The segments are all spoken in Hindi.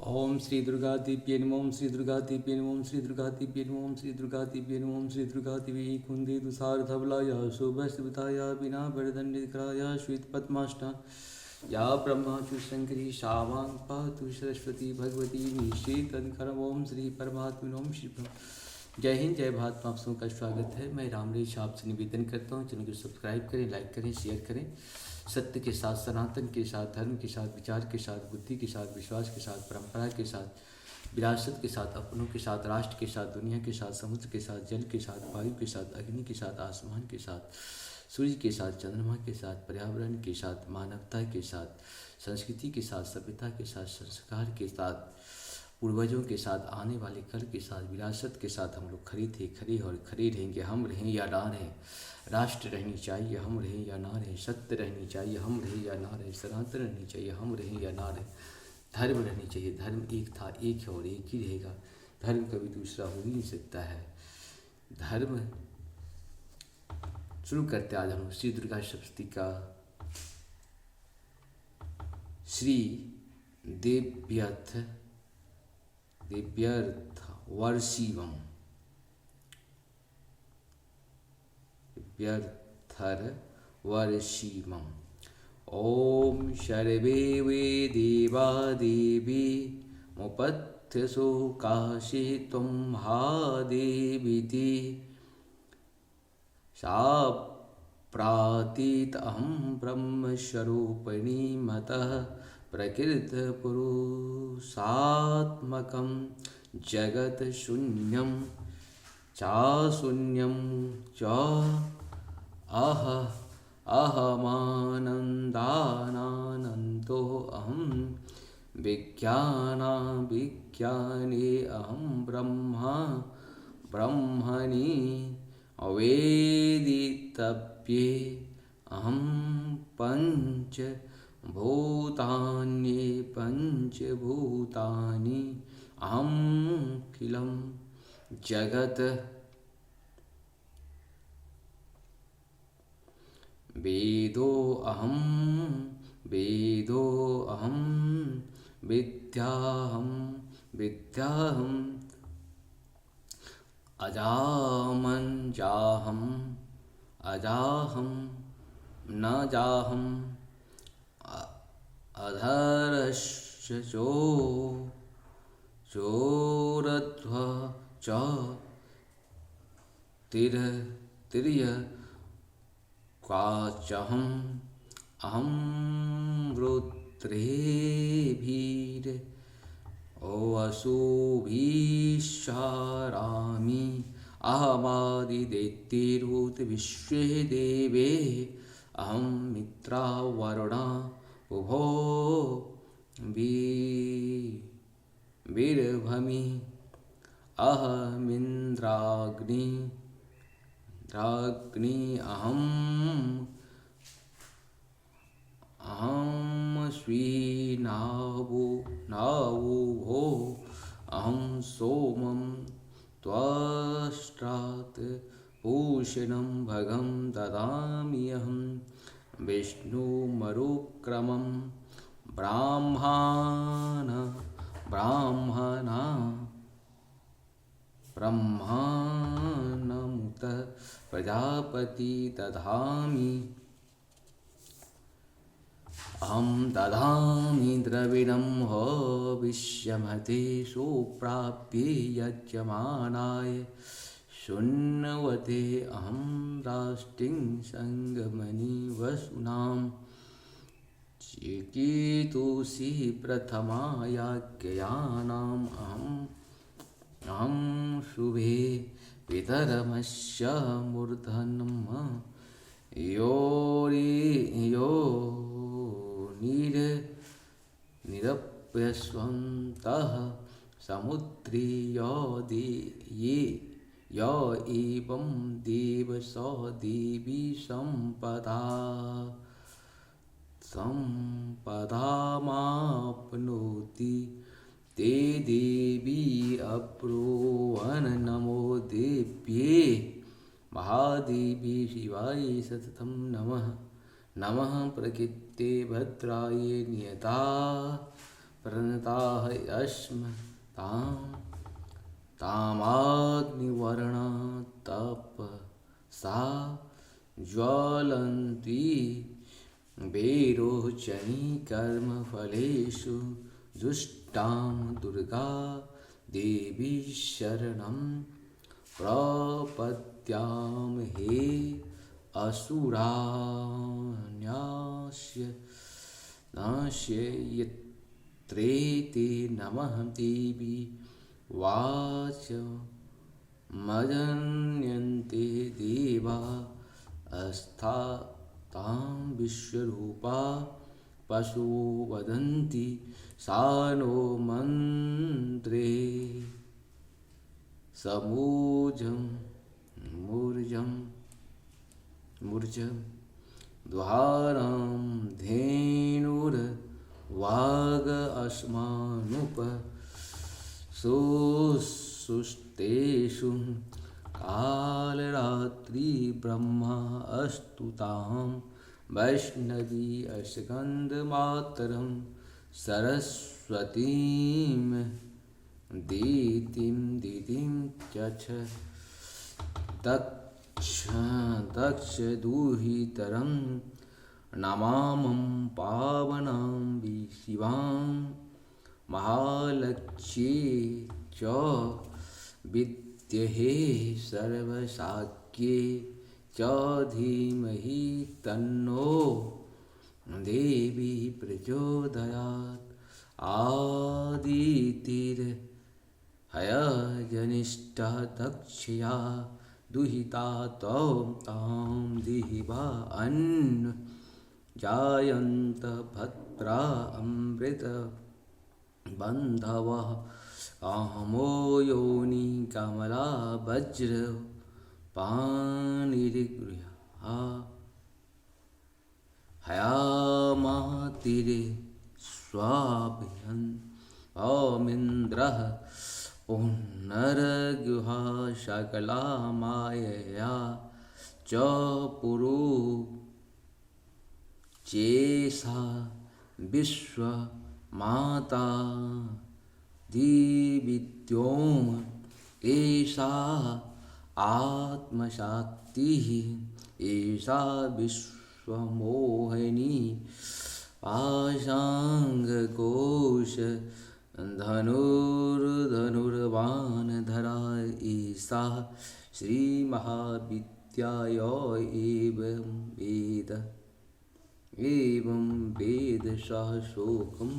ओम श्री दुर्गा दिव्य नमः। ओम श्री दुर्गा दिव्य नमः। ओम श्री दुर्गा दिव्य नमः। ओम श्री दुर्गा दिव्य नमः। ओम श्री दुर्गा दिव्य कुंदी तुषार धवलाया शुभस्विताया बिना वरदंडितराया श्वेत पद्माष्टा या ब्रह्मा शंकरी शावां पातु सरस्वती भगवती निश्चित अधिकरम। ओम श्री परमात्मा ओम श्री जय हिंद जय भारत। आप सबों का स्वागत है। मैं रामरेश आपसे निवेदन करता हूँ, चैनल को सब्सक्राइब करें, लाइक करें, शेयर करें। सत्य के साथ, सनातन के साथ, धर्म के साथ, विचार के साथ, बुद्धि के साथ, विश्वास के साथ, परंपरा के साथ, विरासत के साथ, अपनों के साथ, राष्ट्र के साथ, दुनिया के साथ, समुद्र के साथ, जल के साथ, वायु के साथ, अग्नि के साथ, आसमान के साथ, सूर्य के साथ, चंद्रमा के साथ, पर्यावरण के साथ, मानवता के साथ, संस्कृति के साथ, सभ्यता के साथ, संस्कार के साथ, पूर्वजों के साथ, आने वाले कल के साथ, विरासत के साथ हम लोग खड़े थे, खड़े और खड़े रहेंगे। हम रहें या ना रहें, राष्ट्र रहनी चाहिए, हम रहें या ना रहें, सत्य रहनी चाहिए, हम रहें या ना रहें, सनातन रहनी चाहिए, हम रहें या ना रहें, धर्म रहनी चाहिए। धर्म एक था, एक है और एक ही रहेगा। धर्म कभी दूसरा हो ही नहीं सकता है। धर्म शुरू करते आज हम श्री दुर्गा सप्तशती का श्री दिव्यर्थ वर्षिवम दिव्यर्थर वर्षिवम। ओम सर्वे वे देवा देवी मुपथ्यसो काशी त्वं महादेवीति सा प्रातीत अहं ब्रह्मस्वरूपिणी मतः प्रकृतपुरुषात्मकं जगत् शून्यं चाशून्यं च अहमानन्दानानन्दो अहं विज्ञाने अहं ब्रह्मा ब्रह्मणि अवेदितव्ये अहं पंचभूतानि अहमखिलं जगत् वेदोऽहं विद्याहं अजाहं न जाहं अधर्श्च चोरध्व च तिर्यक्वाचहम् अहं रुद्रेभिर् वसुभिश्चारामि अहमादिदैत्यैर्भूत विश्वे देवे अहं मित्रा वरुणा उभो वीरभमि अहमिन्द्राग्नि अहमश्विनावुभो अहं सोमं त्वष्ट्रात् पूषणं भगं ददाम्यहं विष्णुमरुक्रमं ब्रह्माणमुत प्रजापति दधामि अहं दधामि द्रविणं हविष्यमते सुप्राप्ये यजमानाय शृण्वते अहं राष्ट्रिं संगमनि वसूनां चिकीतुषि प्रथमायाज्ञयानाम् अहं शुभे विधर्मस्य मूर्धन्यम् यो निरप्यस्वन्तः समुद्री य एवं देव स देवी संपदामाप्नोति ते देवी अब्रुवन् नमो देव्ये महादेवी शिवाय सततं नमः। नमः प्रकृते भद्राय नियता प्रणताः यस्म तामाग्निवर्णा तपसा ज्वलन्ती वेरोचनी कर्मफलेषु दुष्टां दुर्गा देवी शरणं प्रपद्यामहे असुरान्यास्य नाश्ययत्रेति नमः देवी वाच मदन्यन्ते देवा अस्तां विश्वरूपा पशु वदन्ति सा नो मन्त्रे समूजं मूर्जं द्वारं धेनुर्वाग अस्मानुप सुष्टेषु कालरात्रि ब्रह्मा अस्तुतां वैष्णवी अस्कन्दमातरं सरस्वतीं दीतिं चक्ष दुहितरं नमामं पावनां शिवां महालक्ष्मी च विद्महे सर्वशाक्ये च धीमहि तन्नो देवी प्रचोदयात् आदितिर्हयजनिष्ठा दक्षया दुहिता तां दिवा अन्न जायन्त भद्रा अमृत बन्धवः अहमो योनि कमला वज्र पाणिर्गृहा हयामातिरे स्वाभ्यन् अमिन्द्रः पुनर्गुहा सकला मायया च पुरो चेसा विश्वमाता दिविद्योम एषा आत्मशक्तिः एषा विश्वमोहिनी पाशाङ्गकोश धनुर्वाणधरा एषा श्रीमहाविद्या एवं वेद सः शोकं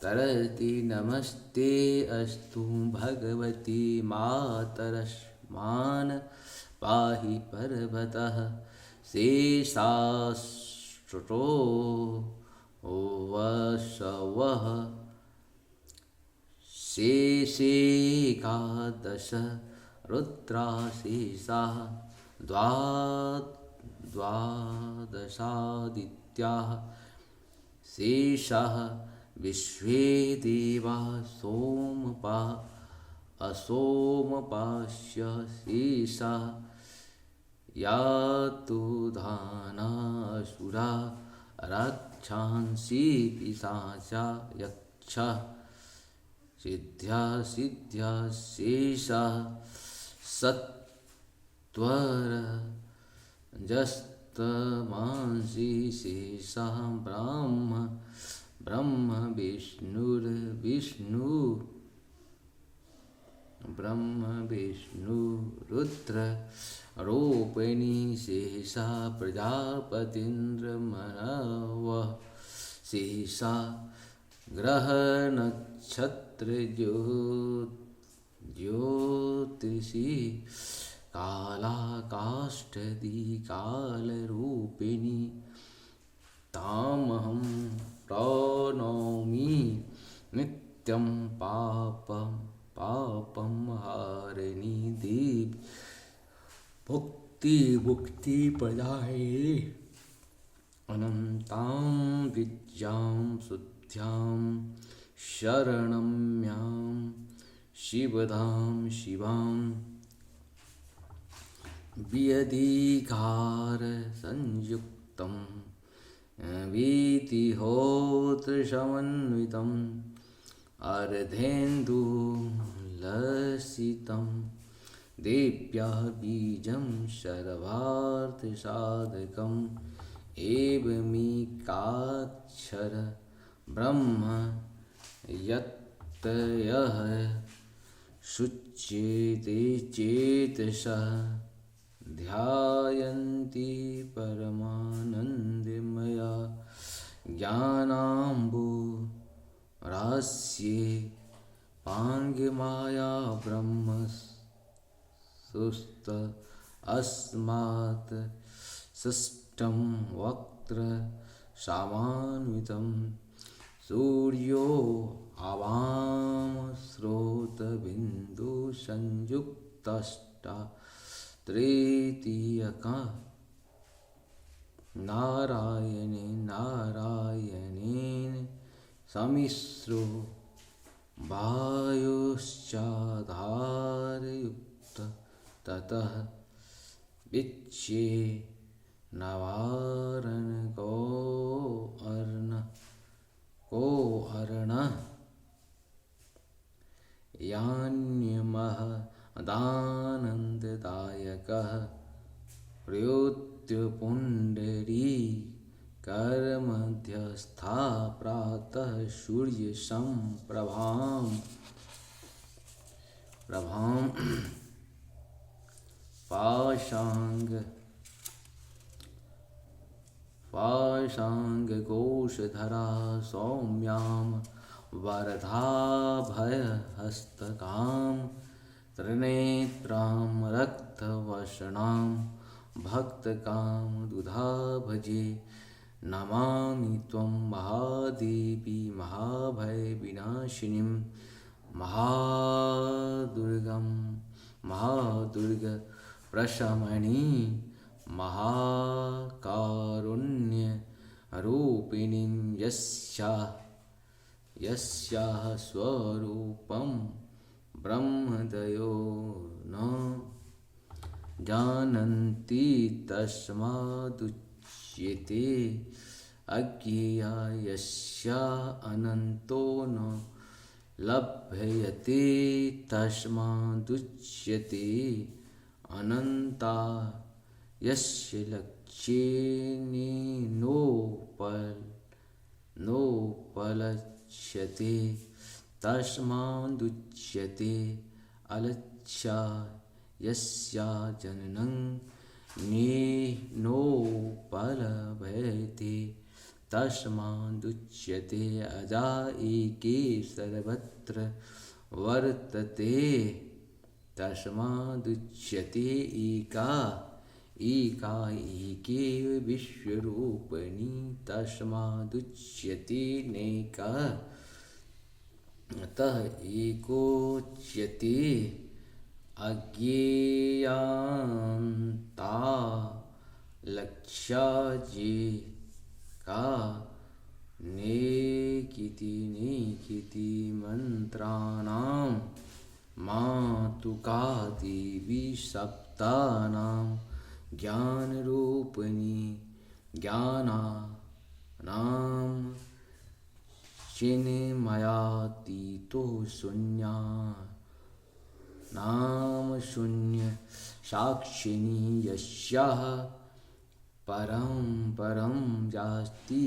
तरति नमस्ते अस्तु भगवती मातरस्मान् पाहि पर्वतः शेषाश्रुतो वसवः शेषेकादश रुद्राशेषाः द्वादशादित्याः शेषाः विश्वे देवा असोमपास्य शेषा यातु धानासुरा रक्षांसि पिशाचा यक्षः सिद्ध्या शेषा सत्वरजस्तमांसि शेषा ब्रह्म विष्णु रुद्र रूपिणी शेषा प्रजापतीन्द्रमनवः शेषा ग्रह नक्षत्र ज्योतिषी काला काष्ठदी कालरूपिणी तामहं प्रणौमि नित्यं पापं हारिणी देवी मुक्तिप्रदायिनी अनन्तां विद्यां शुद्ध्यां शरणं म्यां शिवदां शिवां व्यधिकारसंयुक्तं वीतिहोत्रसमन्वितम् अर्धेन्दुलसितं देव्या बीजं सर्वार्थसाधकम् एवमेकाक्षर ब्रह्म यत्तयः शुच्येते चेतसः ध्यायन्ति परमानन्दमया ज्ञानाम्बुरास्ये पाङ्गमाया ब्रह्मसुस्त अस्मात् सृष्टं वक्त्र सामान्वितं सूर्यो आवां स्रोतबिन्दुसंयुक्तष्टा तृतीयका नारायणेन समिश्रो वायुश्चाधारयुक्त ततः विच्ये नवारण को अर्ण यान्यमः दानन्ददायकः प्रयुत्पुण्डरी करमध्यस्था प्रातः सूर्यसंप्रभां पाशाङ्गकोशधरा सौम्यां वरदाभयहस्तकां त्रिनेत्रां रक्तवसनां भक्तकामदुधा भजे नमामि त्वं महादेवी महाभयविनाशिनीं महादुर्गप्रशमनी महाकारुण्यरूपिणीं यस्याः स्वरूपं ब्रह्मदयो न जानन्ति तस्मादुच्यते अज्ञेया यस्या अनन्तो न लभ्यते तस्मादुच्यते अनन्ता यस्य लक्ष्ये नोपलक्ष्यते तस्मादुच्यते अलक्ष्या यस्या जननं नोपलभ्यते तस्मादुच्यते अजा एके सर्वत्र वर्तते तस्मादुच्यते एका विश्वरूपिणी तस्मादुच्यते नैका अतः एकोच्यते अज्ञेयान्ता लक्ष्या जे का नेकिति मंत्राणां मातुका देवी सप्तानां ज्ञानरूपिणी ज्ञानानां चिन्मयातीतो शून्या नाम शून्य साक्षिणी यस्याः परं जास्ति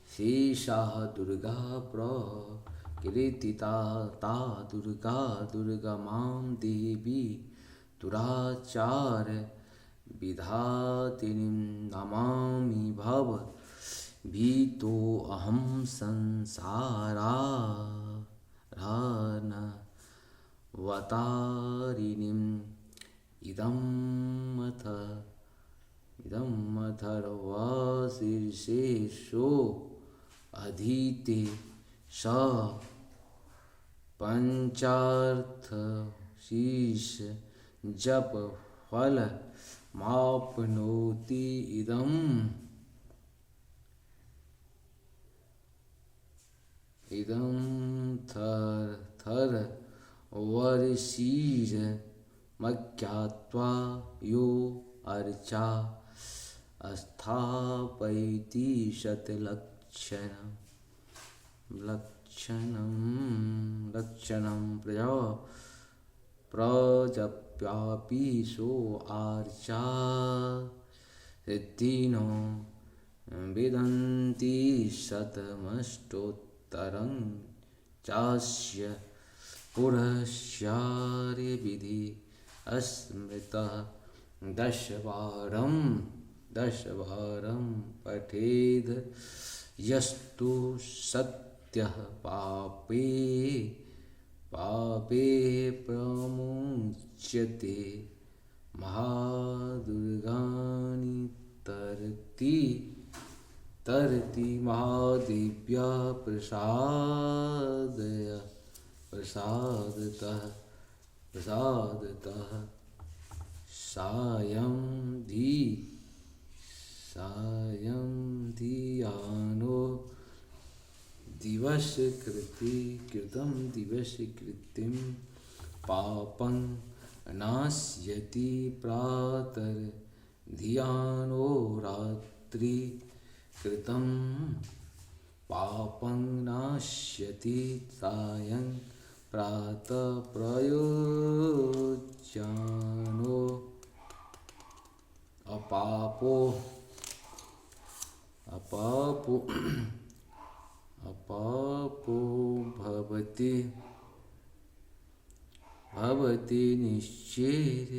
शेषा दुर्गा प्रकृतिता ता दुर्गा मां देवी दुराचार विधातिनीं नमामि भव भीतो अहं संसारार्णवतारिणीम् इदमथर्वशीर्षेषु अधीते स पंचार्थशीर्ष जप फल माप्नोति इदं थर वर्षीर मज्ञात्वा यो अर्चा स्थापयति शतलक्षणं लक्षणं प्रजप्यापि सो आर्चा सिद्धिनो विदन्ति शतमष्टोत्तरं चास्य पुरस्यार्य विधि अस्मृतः दशवारं पठेद यस्तु सत्यः पापे प्रमुच्यते महादुर्गानि तरति महादेव्या प्रसादतः सायं धियानो दिवसकृतिं पापं नास्यति प्रातर्धियानो रात्रि कृतं पापं नाश्यति सायं प्रातः प्रयोज्यानो अपापो भवति निश्चेत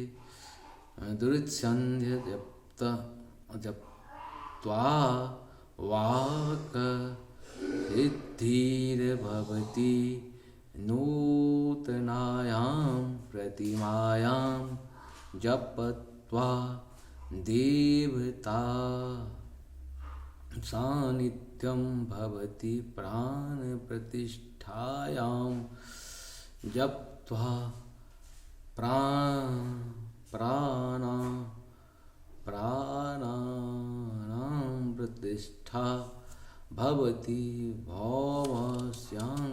दुर्सन्ध्य जप्त्वा वाक् सिद्धिर्भवति नूतनायां प्रतिमायां जपत्वा देवता सान्निध्यं भवति प्राणप्रतिष्ठायां जप्त्वा प्राणानां प्रतिष्ठा भवति भौमस्यां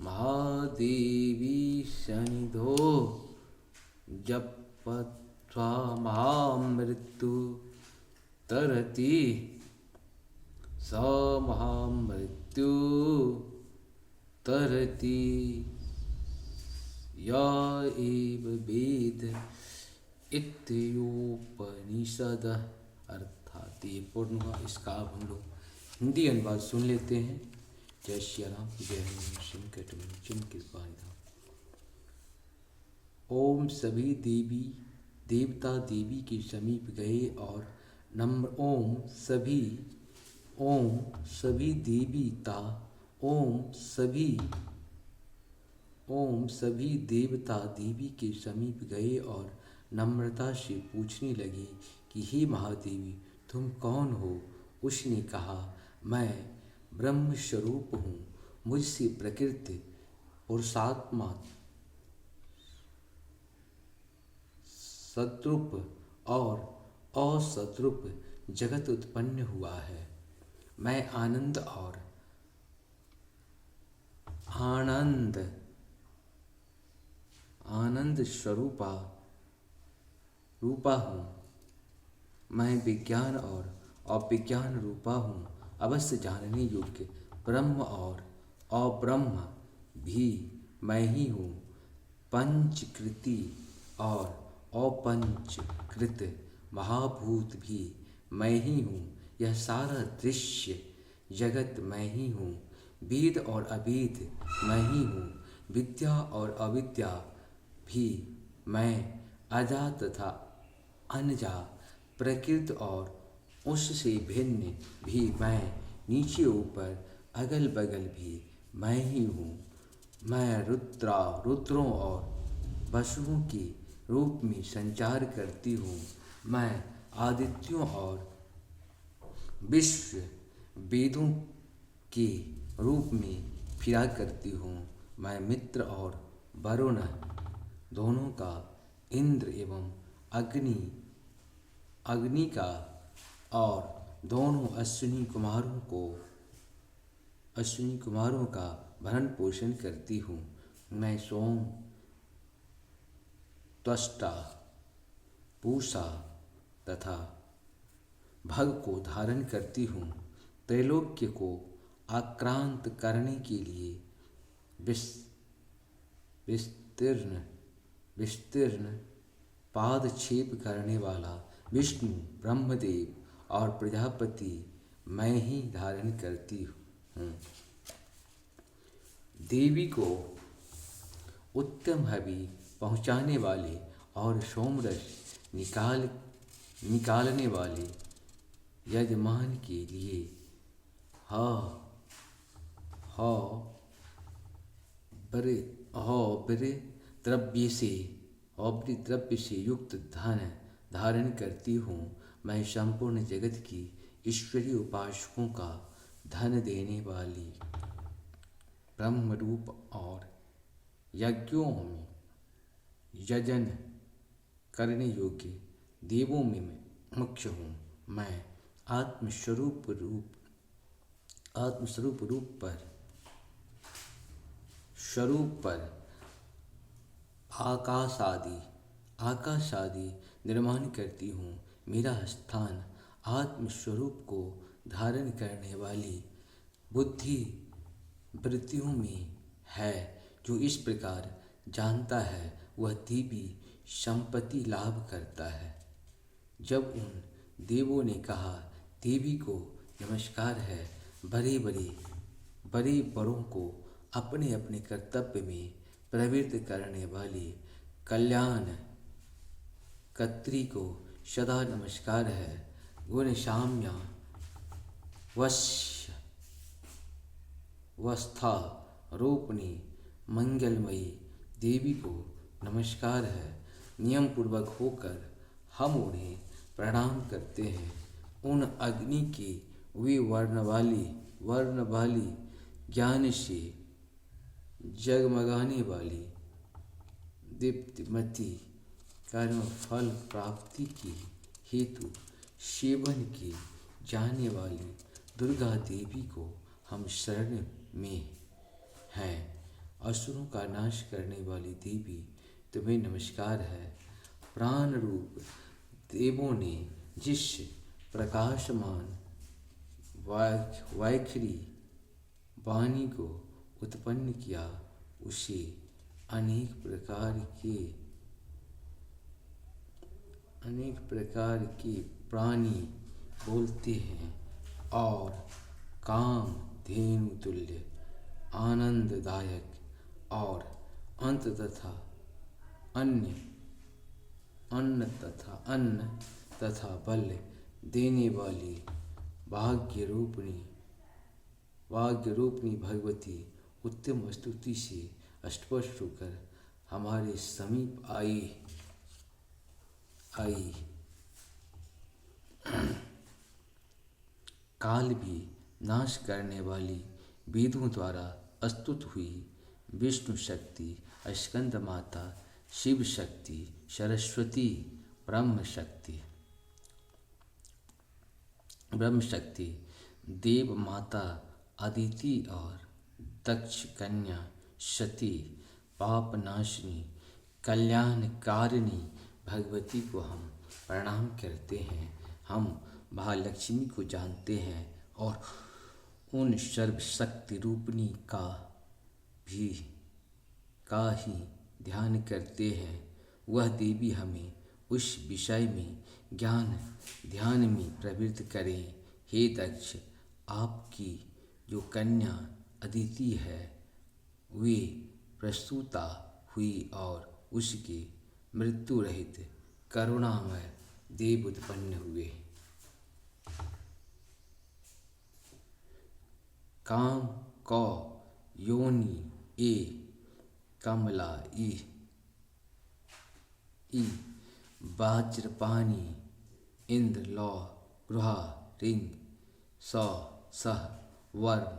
महादेवी सन्निधौ जपत्वा महामृत्यु तरति स महामृत्यु तरति य एव वेद इत्योपनिषदः। अर्थात ये पूर्ण हुआ। इसका अब हम लोग हिंदी अनुवाद सुन लेते हैं। जय श्री राम, जय हनुमान के पारिधाम। ओम सभी देवी देवता देवी के समीप गए और नम्र ओम सभी देवता देवी के समीप गए और नम्रता से पूछने लगे कि हे महादेवी, तुम कौन हो? उसने कहा, मैं ब्रह्म स्वरूप हूँ। मुझसे प्रकृति पुरुषात्मा सद्रूप और असद्रूप जगत उत्पन्न हुआ है। मैं आनंद स्वरूपा हूँ। मैं विज्ञान और अविज्ञान रूपा हूँ। अवश्य जानने योग्य ब्रह्म और अब्रह्म भी मैं ही हूँ। पंचकृति और अपंचकृत महाभूत भी मैं ही हूँ। यह सारा दृश्य जगत मैं ही हूँ। वेद और अवेद मैं ही हूँ। विद्या और अविद्या भी मैं, अजा तथा अनजा, प्रकृति और उससे भिन्न भी मैं, नीचे ऊपर अगल बगल भी मैं ही हूँ। मैं रुद्रों और वसुओं के रूप में संचार करती हूँ। मैं आदित्यों और विश्व वेदों के रूप में फिरा करती हूँ। मैं मित्र और वरुण दोनों का, इंद्र एवं अग्नि का और दोनों अश्विनी कुमारों का भरण पोषण करती हूँ। मैं सोम, त्वष्टा, पूषा तथा भग को धारण करती हूँ। त्रैलोक्य को आक्रांत करने के लिए विस्तीर्ण विस्तीर्ण पादक्षेप करने वाला विष्णु, ब्रह्मदेव और प्रजापति मैं ही धारण करती हूँ। देवी को उत्तम हवि पहुँचाने वाले और सोमरस निकालने वाले यजमान के लिए बड़े द्रव्य से युक्त धन धारण करती हूँ। मैं संपूर्ण जगत की ईश्वरीय उपासकों का धन देने वाली ब्रह्म रूप और यज्ञों में यजन करने योग्य देवों में मुख्य हूँ। मैं आत्मस्वरूप पर आकाश आदि निर्माण करती हूँ। मेरा स्थान आत्मस्वरूप को धारण करने वाली बुद्धि वृत्तियों में है। जो इस प्रकार जानता है वह देवी संपत्ति लाभ करता है। जब उन देवों ने कहा देवी को नमस्कार है, बड़े बड़ों को अपने अपने कर्तव्य में प्रवृत्त करने वाली कल्याण कत्री को सदा नमस्कार है। गुण साम्या वस्था रूपणी मंगलमयी देवी को नमस्कार है। नियम पूर्वक होकर हम उन्हें प्रणाम करते हैं। उन अग्नि की वे वर्ण वाली ज्ञान से जगमगाने वाली दीप्तिमती कर्म फल प्राप्ति की हेतु सेवन की जाने वाली दुर्गा देवी को हम शरण में हैं। असुरों का नाश करने वाली देवी तुम्हें नमस्कार है। प्राण रूप देवों ने जिस प्रकाशमान वैखरी वाणी को उत्पन्न किया उसे अनेक प्रकार के प्राणी बोलते हैं और काम धेनु तुल्य आनंददायक और अन्न तथा बल देने वाली भाग्य रूपणी भगवती उत्तम स्तुति से स्पष्ट होकर हमारे समीप आई। काल भी नाश करने वाली वेदों द्वारा स्तुत हुई विष्णु शक्ति, स्कंद माता, शिव शक्ति, सरस्वती, ब्रह्म शक्ति, देव माता अदिति और दक्ष कन्या सती, पाप नाशिनी, कल्याणकारिणी भगवती को हम प्रणाम करते हैं। हम महालक्ष्मी को जानते हैं और उन सर्वशक्ति रूपिणी का ही ध्यान करते हैं। वह देवी हमें उस विषय में ध्यान में प्रवृत्त करें। हे दक्ष, आपकी जो कन्या अदिति है वे प्रसूता हुई और उसके मृत्यु रहित करुणामय देव उत्पन्न हुए। काम कौ योनि ए कमला ई वज्रपाणी इंद्र लौ गृहा रिंग सह वर्ण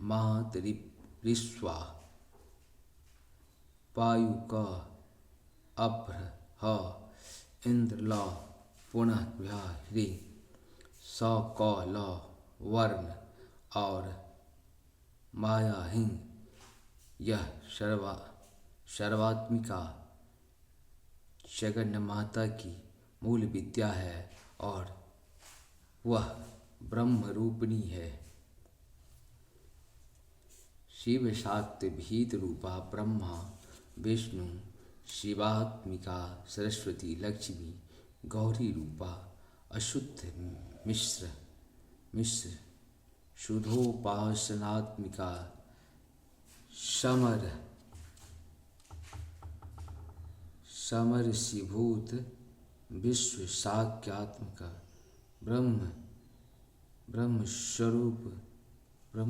मातरिश्वा वायु क अभ्र ह इंद्र लौ पुनः गृहा रिंग स क लौ वर्ण और माया हिंग। यह सर्वात्मिका जगन्न माता की मूल विद्या है और वह ब्रह्म रूपिणी है। शिव शाक्ति भीत रूपा ब्रह्मा विष्णु शिवात्मिका सरस्वती लक्ष्मी गौरी रूपा अशुद्ध मिश्र शुद्धोपासनात्मिका समरसीभूत विश्व साक्यात्मका ब्रह्म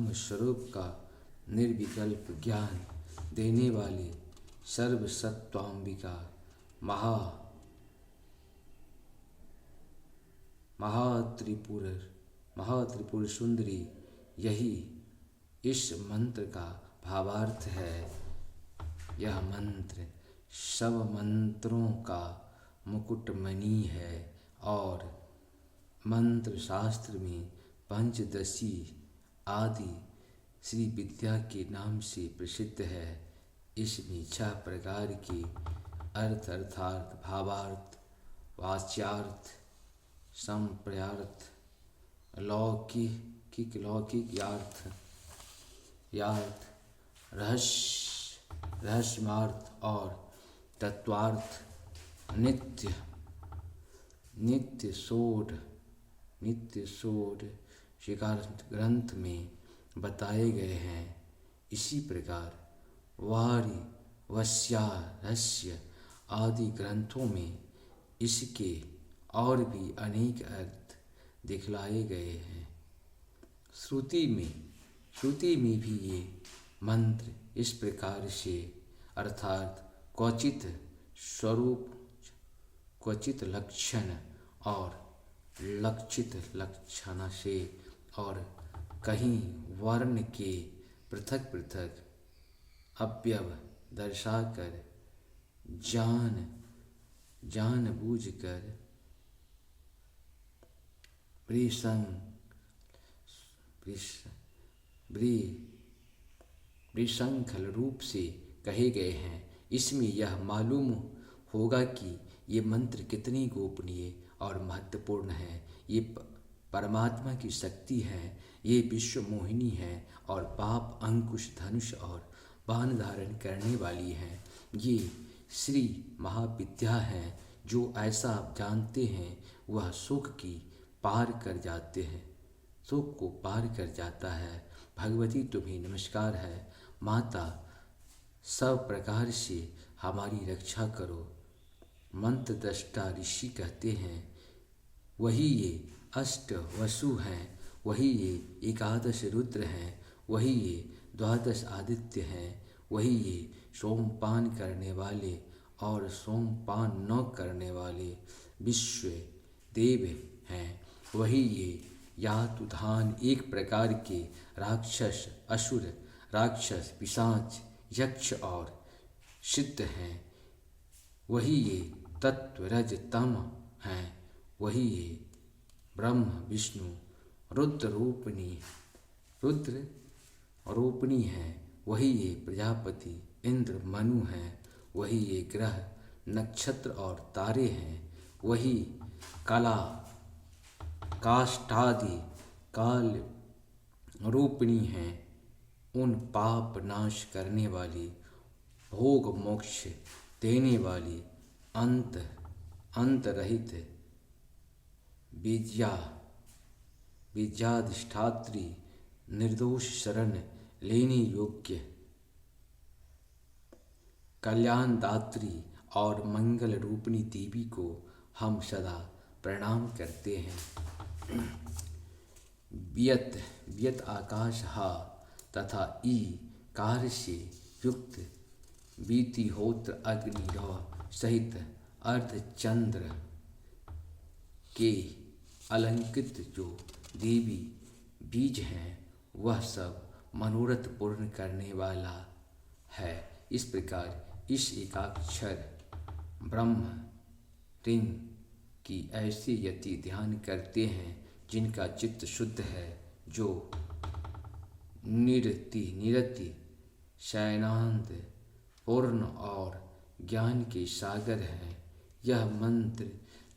स्वरूप का निर्विकल्प ज्ञान देने वाली सर्वसत्वांबिका महात्रिपुर सुंदरी, यही इस मंत्र का भावार्थ है। यह मंत्र सब मंत्रों का मुकुटमणि है और मंत्र शास्त्र में पंचदशी आदि श्री विद्या के नाम से प्रसिद्ध है। इसमें 6 प्रकार के अर्थ अर्थात भावार्थ, वाच्यार्थ, संप्रयार्थ, लौकिक यार्थ, रहस्यमार्थ और तत्वार्थ नित्य सोढ़ शिकार ग्रंथ में बताए गए हैं। इसी प्रकार वारी वस्या रहस्य आदि ग्रंथों में इसके और भी अनेक अर्थ दिखलाए गए हैं। श्रुति में भी ये मंत्र इस प्रकार से अर्थात क्वचित स्वरूप, क्वचित लक्षण और लक्षित लक्षण से और कहीं वर्ण के पृथक पृथक अवयव दर्शाकर जान बूझकर विशृंखल रूप से कहे गए हैं। इसमें यह मालूम होगा कि ये मंत्र कितनी गोपनीय और महत्वपूर्ण है। ये परमात्मा की शक्ति है, ये विश्व मोहिनी है और पाप अंकुश धनुष और बाण धारण करने वाली है। ये श्री महाविद्या है। जो ऐसा आप जानते हैं वह सुख को पार कर जाता है। भगवती तुम्हें नमस्कार है। माता, सब प्रकार से हमारी रक्षा करो। मंत्र दृष्टा ऋषि कहते हैं, वही ये अष्ट वसु हैं, वही ये 11 रुद्र हैं, वही ये 12 आदित्य हैं, वही ये सोमपान करने वाले और सोमपान न करने वाले विश्व देव हैं, वही ये यातुधान 1 प्रकार के राक्षस, असुर, राक्षस, पिशाच, यक्ष और सिद्ध हैं, वही ये तत्व रज तम हैं, वही ये ब्रह्म विष्णु रुद्र रूपिणी हैं, वही ये प्रजापति इंद्र मनु हैं, वही ये ग्रह नक्षत्र और तारे हैं, वही कला काष्ठादि काल रूपिणी हैं, उन पाप नाश करने वाली, भोग मोक्ष देने वाली, अंत रहित बीजाधिष्ठात्री, निर्दोष शरण लेने योग्य, कल्याणदात्री और मंगल रूपिणी देवी को हम सदा प्रणाम करते हैं। वियत आकाश हा तथा ई कार्य से युक्त बीतिहोत्र अग्नि सहित अर्धचंद्र के अलंकृत जो देवी बीज हैं, वह सब मनोरथ पूर्ण करने वाला है। इस प्रकार इस एकाक्षर ब्रह्म टिंग की ऐसे यति ध्यान करते हैं जिनका चित्त शुद्ध है, जो निरति शयनांत पूर्ण और ज्ञान के सागर हैं। यह मंत्र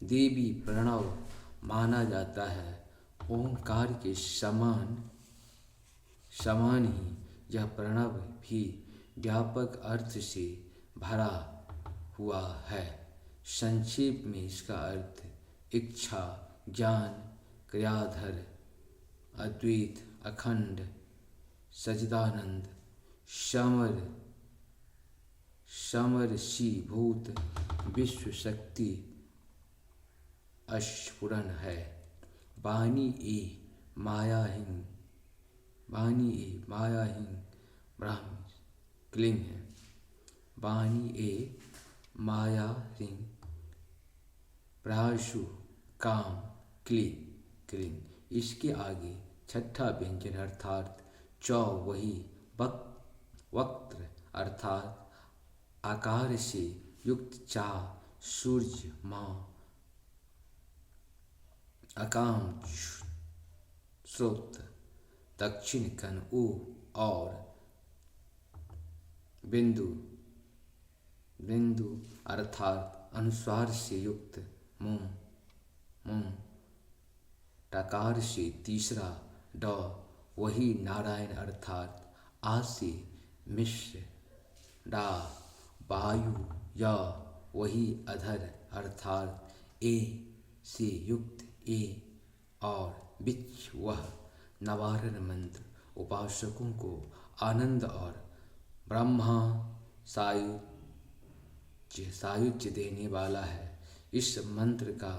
देवी प्रणव माना जाता है ओंकार के समान ही यह प्रणव भी व्यापक अर्थ से भरा हुआ है। संक्षेप में इसका अर्थ इच्छा, ज्ञान, क्रियाधर, अद्वैत, अखंड, सच्चिदानंद, समरसीभूत विश्व शक्ति अस्फुरन है। वाणी ए मायाहीन ब्रह्म क्लीन है। वाणी ए मायाहीन प्राशु काम क्लीन। इसके आगे छठा व्यंजन अर्थात चौ वही वक्त्र अर्थात आकार से युक्त चा सूर्य माँ अकाम स्रोत दक्षिण कन उ और बिंदु अर्थात अनुस्वार से युक्त मुम टकार से तीसरा ड वही नारायण अर्थात आ से मिश्र डा वायु या वही अधर अर्थात ए से युक्त ए और बिच वह नवारण मंत्र उपासकों को आनंद और ब्रह्मा सायुज्य देने वाला है। इस मंत्र का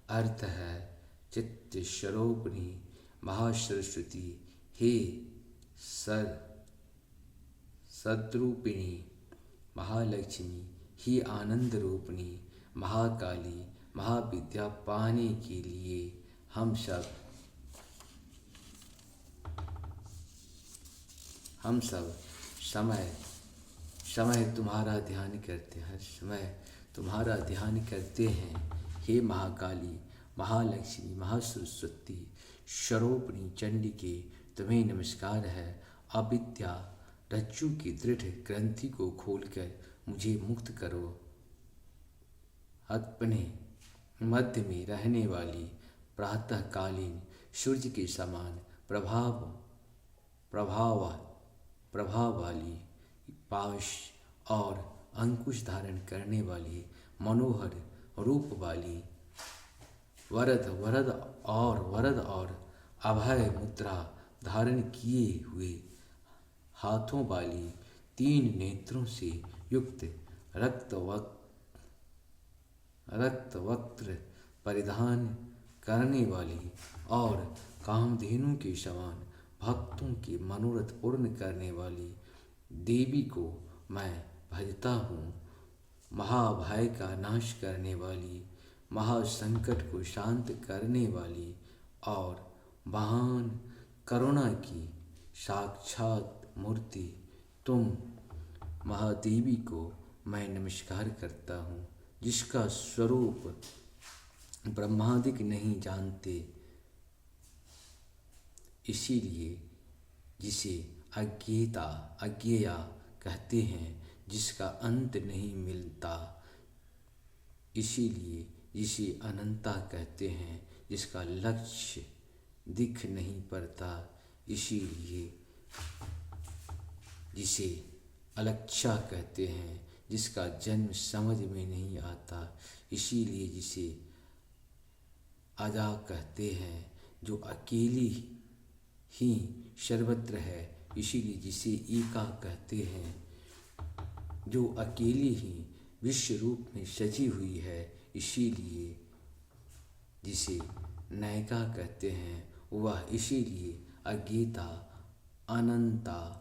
अर्थ है चित्त स्वरूपिणी महासरस्वती हे सद्रूपिणी महालक्ष्मी ही आनंद रूपिणी महाकाली महाविद्या पाने के लिए हम सब समय तुम्हारा ध्यान करते हैं। समय तुम्हारा ध्यान करते हैं। हे महाकाली महालक्ष्मी महासरस्वती स्वरूपिणी चंडिके तुम्हें नमस्कार है। अविद्या रज्जु की दृढ़ ग्रंथि को खोलकर मुझे मुक्त करो। अपने मध्य में रहने वाली प्रातःकालीन सूर्य के समान प्रभाव वाली पाश और अंकुश धारण करने वाली मनोहर रूप वाली वरद और अभय मुद्रा धारण किए हुए हाथों वाली 3 नेत्रों से युक्त रक्तवक्त्र परिधान करने वाली और कामधेनु के समान भक्तों के मनोरथ पूर्ण करने वाली देवी को मैं भजता हूँ। महाभय का नाश करने वाली, महासंकट को शांत करने वाली और महान करुणा की साक्षात मूर्ति तुम महादेवी को मैं नमस्कार करता हूँ, जिसका स्वरूप ब्रह्मादिक नहीं जानते, इसीलिए जिसे अज्ञेया कहते हैं, जिसका अंत नहीं मिलता, इसीलिए जिसे अनंता कहते हैं, जिसका लक्ष्य दिख नहीं पड़ता, इसीलिए जिसे अलक्षा कहते हैं, जिसका जन्म समझ में नहीं आता, इसीलिए जिसे अजा कहते हैं, जो अकेली ही सर्वत्र है, इसीलिए जिसे एका कहते हैं, जो अकेली ही विश्व रूप में सजी हुई है, इसीलिए जिसे नैका कहते हैं, वह इसीलिए अज्ञेता, अनंता,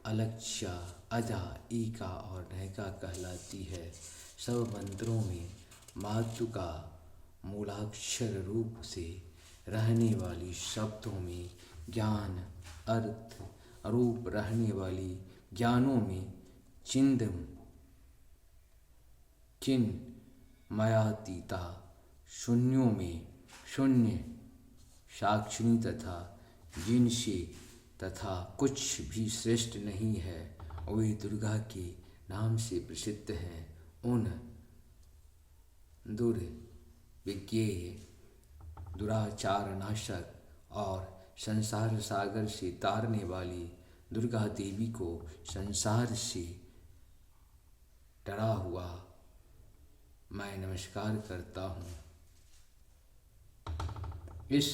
अलक्षा, अजा, एका और नैका कहलाती है। सब मंत्रों में मातृका मूलाक्षर रूप से रहने वाली शब्दों में ज्ञान अर्थ रूप रहने वाली ज्ञानों में चिन्मयातीता शून्यों में शून्य साक्षिणी तथा जिनसे तथा कुछ भी श्रेष्ठ नहीं है, वे दुर्गा के नाम से प्रसिद्ध हैं। उन दुर्विज्ञेय दुराचार नाशक और संसार सागर से तारने वाली दुर्गा देवी को संसार से डरा हुआ मैं नमस्कार करता हूँ। इस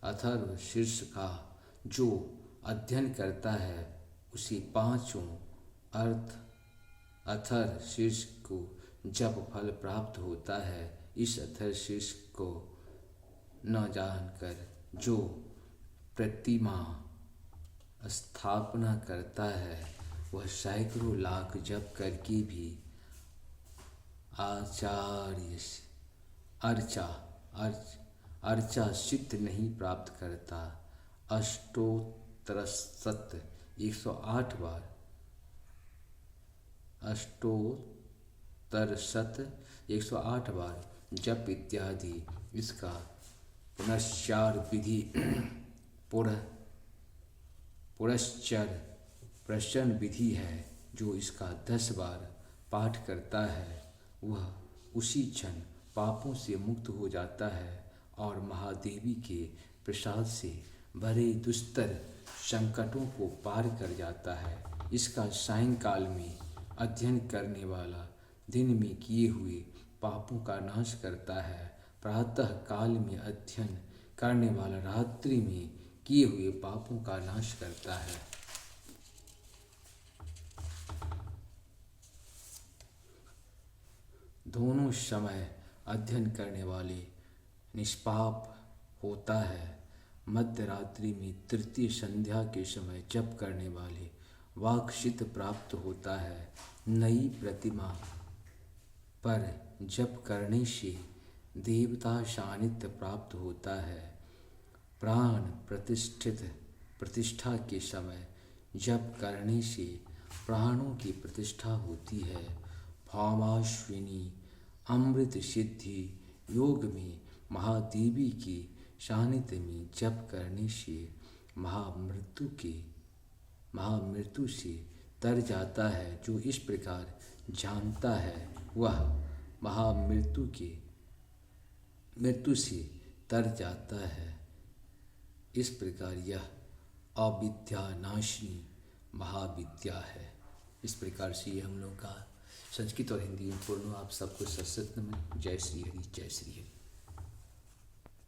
अथर्व शीर्ष का जो अध्ययन करता है उसे पांचों अथर्व शीर्ष को जब फल प्राप्त होता है। इस अथर्व शीर्ष को न जानकर जो प्रतिमा स्थापना करता है वह सैकड़ों लाख जप करके भी अर्चा सिद्ध नहीं प्राप्त करता। अष्टोत्तर 108 बार अष्टोत्तर 108 बार जप इत्यादि इसका पुनश्चार विधि प्रश्न विधि है। जो इसका 10 बार पाठ करता है वह उसी क्षण पापों से मुक्त हो जाता है और महादेवी के प्रसाद से भरे दुस्तर संकटों को पार कर जाता है। इसका सायंकाल में अध्ययन करने वाला दिन में किए हुए पापों का नाश करता है। प्रातः काल में अध्ययन करने वाला रात्रि में किए हुए पापों का नाश करता है। दोनों समय अध्ययन करने वाले निष्पाप होता है। मध्य रात्रि में तृतीय संध्या के समय जप करने वाले वाक्सिद्ध प्राप्त होता है। नई प्रतिमा पर जप करने से देवता सानिध्य प्राप्त होता है। प्राण प्रतिष्ठा के समय जप करने से प्राणों की प्रतिष्ठा होती है। भामाश्विनी अमृत सिद्धि योग में महादेवी के सानिध्य में जप करने से महामृत्यु से तर जाता है। जो इस प्रकार जानता है वह मृत्यु से तर जाता है। इस प्रकार यह अविद्या नाशिनी महाविद्या है। इस प्रकार से ये हम लोग का संस्कृत और हिंदी में पूर्ण आप सबको सत्संग में जय श्री हरि जय श्री हरि।